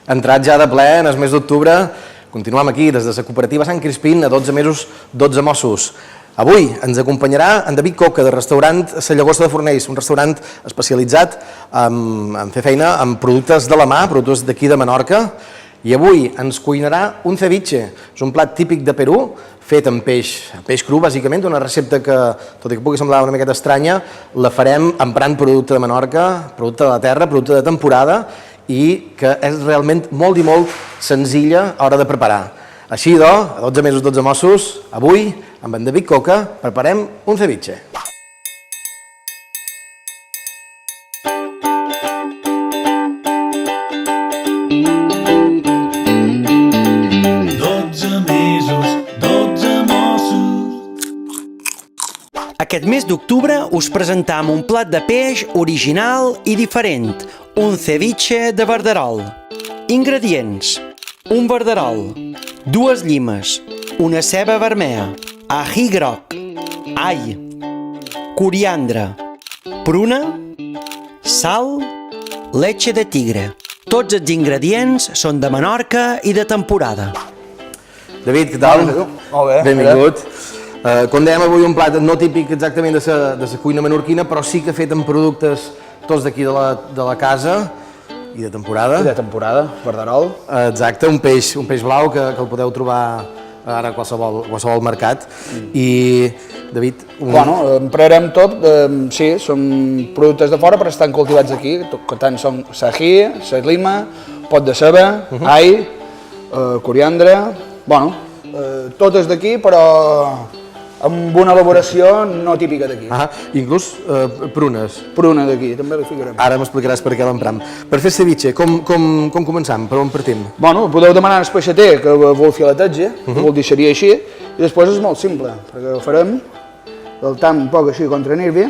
Entrat ja de ple en el mes d'octubre, continuem aquí des de la cooperativa Sant Crispín a 12 mesos, 12 mossos. Avui ens acompanyarà en David Coca, del restaurant La Llagosta de Fornells, un restaurant especialitzat en fer feina amb productes de la mà, productes d'aquí de Menorca, i avui ens cuinarà un ceviche. És un plat típic de Perú, fet amb peix cru, bàsicament, una recepta que, tot i que pugui semblar una miqueta estranya, la farem emprant producte de Menorca, producte de la terra, producte de temporada, i que és realment molt i molt senzilla a l'hora de preparar. Així, doncs, a 12 mesos, 12 mossos, avui, amb en David Coca, preparem un ceviche. Aquest mes d'octubre us presentam un plat de peix original i diferent, un ceviche de verderol. Ingredients: un verderol, 2 llimes, una ceba vermella, ají groc, all, coriandre, pruna, sal, leche de tigre. Tots els ingredients són de Menorca i de temporada. David, què tal? Molt bé. Benvingut. Com dèiem, avui un plat no típic exactament de la cuina menorquina, però sí que fet amb productes tots d'aquí de la casa i de temporada. I de temporada, verderol. Exacte, un peix blau que el podeu trobar ara a qualsevol mercat. I, David... Bueno, emprarem tot, sí, són productes de fora però estan cultivats aquí, que tant són l'ají, la lima, pot de ceba, all, coriandre, bueno, tot és d'aquí però amb una elaboració no típica d'aquí. Inclús prunes. Pruna d'aquí, també li ficarem. Ara m'explicaràs per què l'empram. Per fer ceviche, com començam? Per on partim? Bueno, podeu demanar al peixater que vol filetatge, que vol deixaria així, i després és molt simple, perquè ho farem, el tam un poc així contra nervi.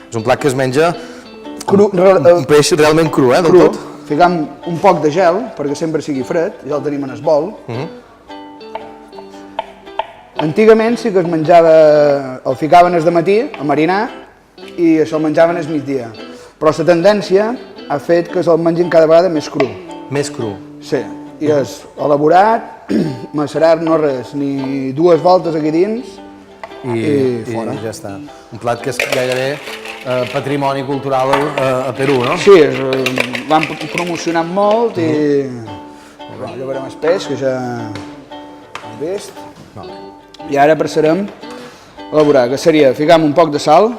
És un plat que es menja un peix realment cru, del tot. Ficam un poc de gel, perquè sempre sigui fred, ja el tenim en el bol. Antigament sí que es menjava, el ficaven el matí a marinar i això el menjaven al migdia. Però la tendència ha fet que se'l mengin cada vegada més cru. Més cru. Sí, i és elaborat, macerat no res, ni 2 voltes aquí dins i fora. I ja està. Un plat que és gairebé patrimoni cultural a Perú, no? Sí, l'han promocionat molt i ja veurem el peix, que ja heu vist. I ara passarem a elaborar, que seria, ficam un poc de sal,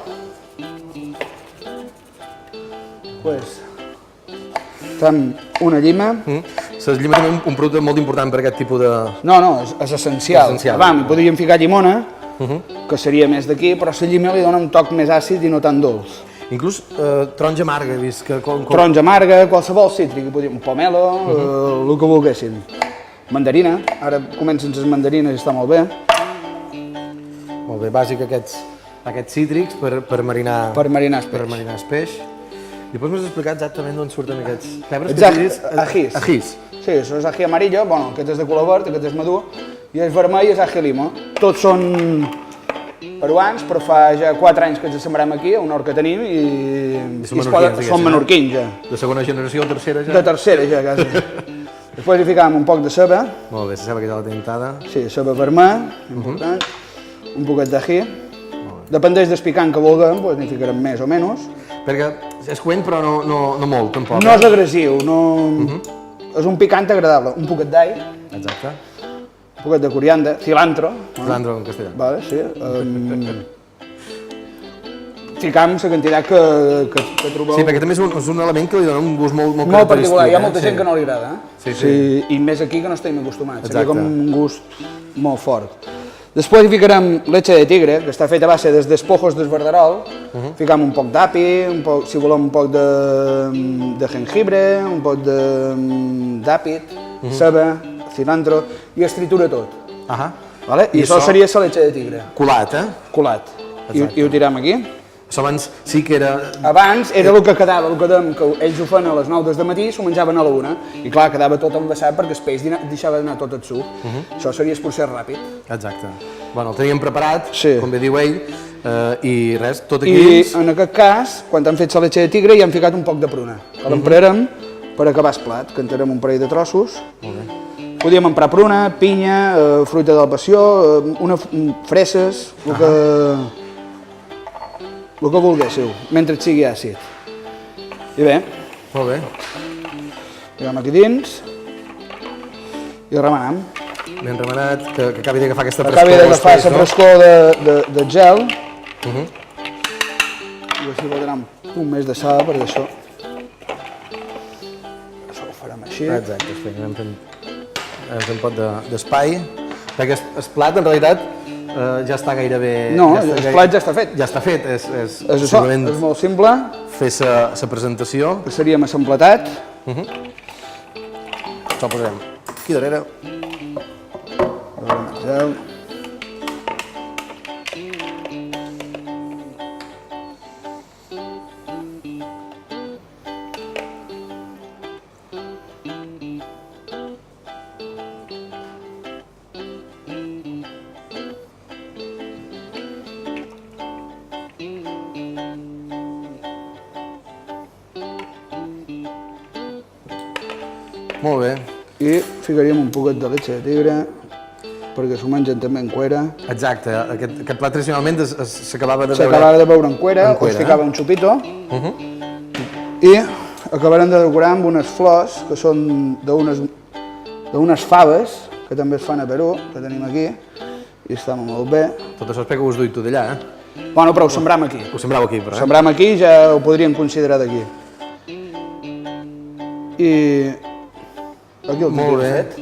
fem una llima. La llima també un producte molt important per aquest tipus de... No, és essencial. Abans podríem ficar llimona, que seria més d'aquí, però la llima li dona un toc més àcid i no tan dolç. Inclús taronja amarga, he vist que... Taronja amarga, qualsevol cítric, un pomelo, el que volguessin. Mandarina, ara comencen les mandarines i està molt bé. Molt bé, bàsic aquests cítrics per marinar el peix. I després m'has explicat exactament d'on surten aquests pebres? Exacte, ajís. Sí, això és ají amarillo, bueno, aquest és de color verd, aquest és madur, i el vermell és ají lima. Tots són peruans, però fa ja 4 anys que ens sembrem aquí, a un hort que tenim, i són menorquins ja. De segona generació o tercera ja? De tercera ja, quasi. Després hi ficàvem un poc de ceba. Molt bé, la ceba que ja la tenim tada. Sí, ceba vermell, important. Un poquet d'ají. Dependeix del picant que vulguem, n'hi ficarem més o menys. Perquè és coent però no molt, tampoc. No és agressiu, és un picant agradable. Un poquet d'all. Exacte. Un poquet de coriandre, cilantro. Cilantro en castellà. Vale, sí. Ficam la quantitat que trobeu. Sí, perquè també és un element que li dona un gust molt característic. Molt particular, hi ha molta gent que no li agrada. Sí. I més aquí que no estem acostumats. Seria com un gust molt fort. Després hi ficarem leche de tigre, que està feta a base dels despojos del verderol. Ficam un poc d'api, si volem un poc de jengibre, un poc d'àpid, ceba, cilantro, i es tritura tot. I això seria la leche de tigre. Colat, Colat. I ho tirem aquí. Això abans sí que era... Abans era el que quedava, el que dèiem, que ells ho fan a les 9 del matí i s'ho menjaven a la 1. I clar, quedava tot envasat perquè el peix deixava d'anar tot el suc. Això seria el procés ràpid. Exacte. Bueno, el teníem preparat, sí, com bé diu ell, i res, tot aquí dins. I en aquest cas, quan hem fet la leche de tigre, hi hem ficat un poc de pruna, que l'emprarem per acabar el plat, que en tenim un parell de trossos. Molt bé. Podíem emprar pruna, pinya, fruita del passió, freses, el que volguéssiu, mentre sigui àcid. I bé, Molt bé. posem aquí dins i remenam. Ben remenat, que acabi d'agafar aquesta frescor. Acabi d'agafar la frescor de gel. I així podrà un punt més de sal, perquè això ho farem així. Exacte, anem fent un pot d'espai, perquè el plat en realitat ja està gairebé... No, el plat ja està fet. Ja està fet, és És això, és molt simple. fer la presentació. Passaríem a l'emplatat. Això ho posarem aquí darrere. Posarem el gel. Molt bé. I ficaríem un poquet de leche de tigre perquè s'ho mengen també en cuera. Exacte, aquest plat tradicionalment s'acabava de veure... S'acabava de beure en cuera, en cuera, es ficava un xupito i acabarem de decorar amb unes flors que són d'unes faves que també es fan a Perú, que tenim aquí, i estan molt bé. Tot això és perquè us duig tu d'allà, Bueno, però ho sembram aquí. Ho sembrau aquí, però, Ho sembram aquí, ja ho podríem considerar d'aquí. I aquí el Molt bé. fet.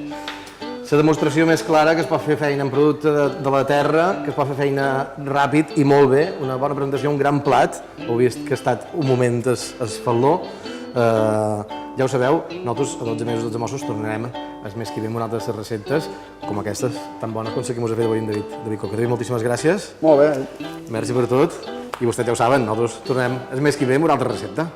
La demostració més clara que es pot fer feina en producte de la terra, que es pot fer feina ràpid i molt bé, una bona presentació, un gran plat. Heu vist que ha estat un moment esfaldor. Ja ho sabeu, nosaltres a 12 mesos, 12 mossos tornarem el mes que ve amb una altra de les receptes com aquestes, tan bones com les que ens ha fet avui en David Coca. David, moltíssimes gràcies. Molt bé. Merci per tot. I vostès ja ho saben, nosaltres tornem el mes que ve amb una altra recepta.